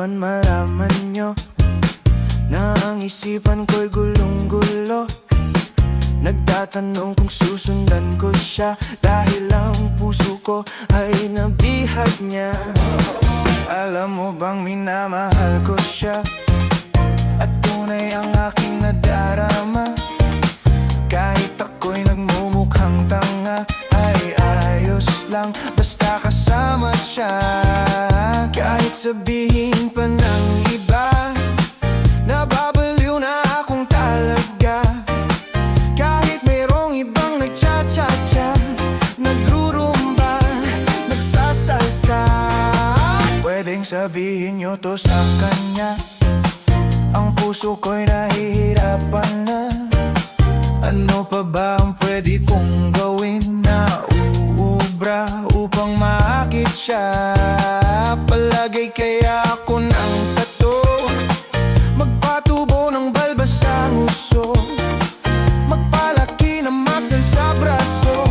naman malaman nyo na ang isipan ko'y gulong-gulo. Nagtatanong kung susundan ko siya, dahil ang puso ko ay nabihag niya. Alam mo bang minamahal ko siya, at tunay ang aking nadarama. Kahit ako'y nagmumukhang tanga, ay ayos lang basta kasama siya. Kahit sabihin pa ng iba, nababaliw na akong talaga. Kahit mayroong ibang nagcha-cha-cha, nagrurumba, nagsasalsa. Pwedeng sabihin nyo to sa kanya, ang puso ko'y nahihirapan na. Ano pa ba ang pwede kong gawin na uubra upang maakit siya? Palagay kaya ako ng tato, magpatubo ng balbas ang uso, magpalaki ng muscle sa braso,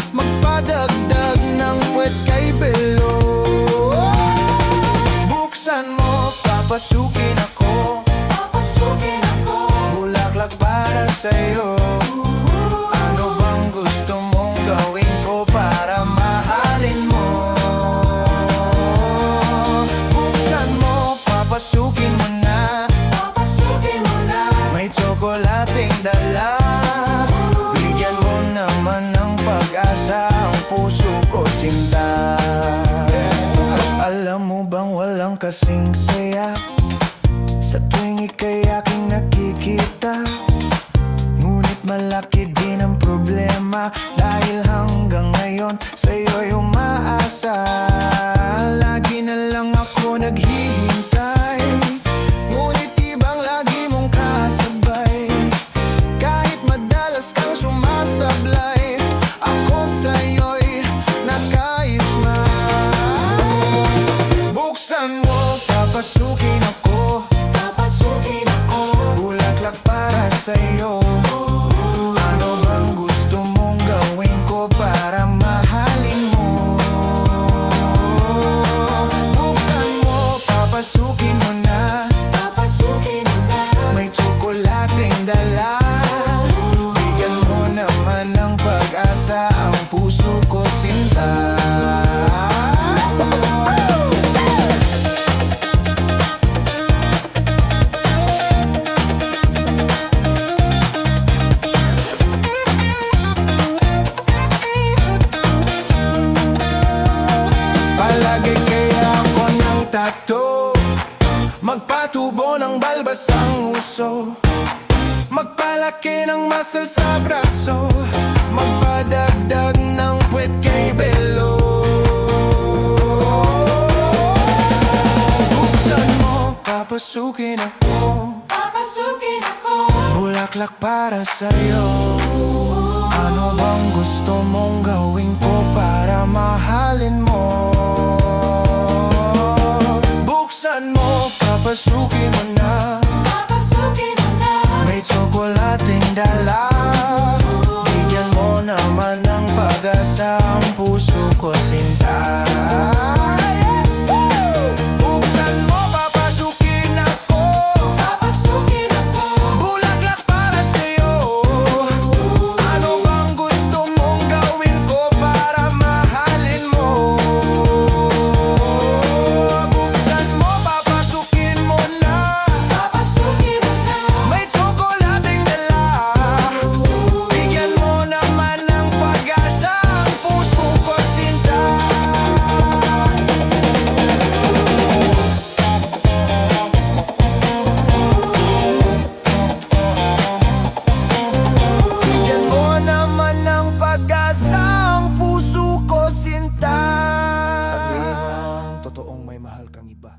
magpadagdag ng puwet kay belo. Buksan mo, papasukin ako, bulaklak para sa'yo. Ano bang gusto mong gawin ko para mahalin mo? Buksan mo, papasukin mo na, may tsokolating dala. Bigyan mo naman ng pag-asa ang puso ko, sinta. Alam mo bang walang kasing saya sa tuwing ika'y aking nakikita? Ngunit malaki din ang problema, dahil hanggang ngayon sa'yo'y umaasa. Lagi na lang ako naghihintay, ngunit ibang lagi mong kasabay. Kahit madalas kang sumasablay, ako sa'yo'y nakaisma. Buksan mo, papasukin ako, bulaklak para sa'yo. Ano bang gusto mong gawin ko para mahalin mo? Buksan mo, papasukin mo na, may tsokolating dala. Bigyan mo naman ng pag-asa ang puso ko, sinta. Palagay kaya ako ng tato, magpatubo ng balbas ang uso, magpalaki ng muscle sa braso, magpadagdag ng puwet kay belo. Buksan mo, papasukin ako, bulaklak para sa'yo. Ano bang gusto mong gawin ko para mahalin mo? Buksan mo, papasukin mo na, may tsokolating dala. Bigyan mo naman ng pag-asa ang puso ko, sinta. Buksan mo, papasukin ako, bulaklak para sa'yo. Ano bang gusto mong gawin ko para mahalin mo? Buksan mo, papasukin mo na, may tsokolating dala. Bigyan mo naman ng pag-asa ang puso ko, sinta. Bigyan mo naman ng pag-asa ang puso ko, sinta. Sabihin mo ang totoong may mahal kang iba.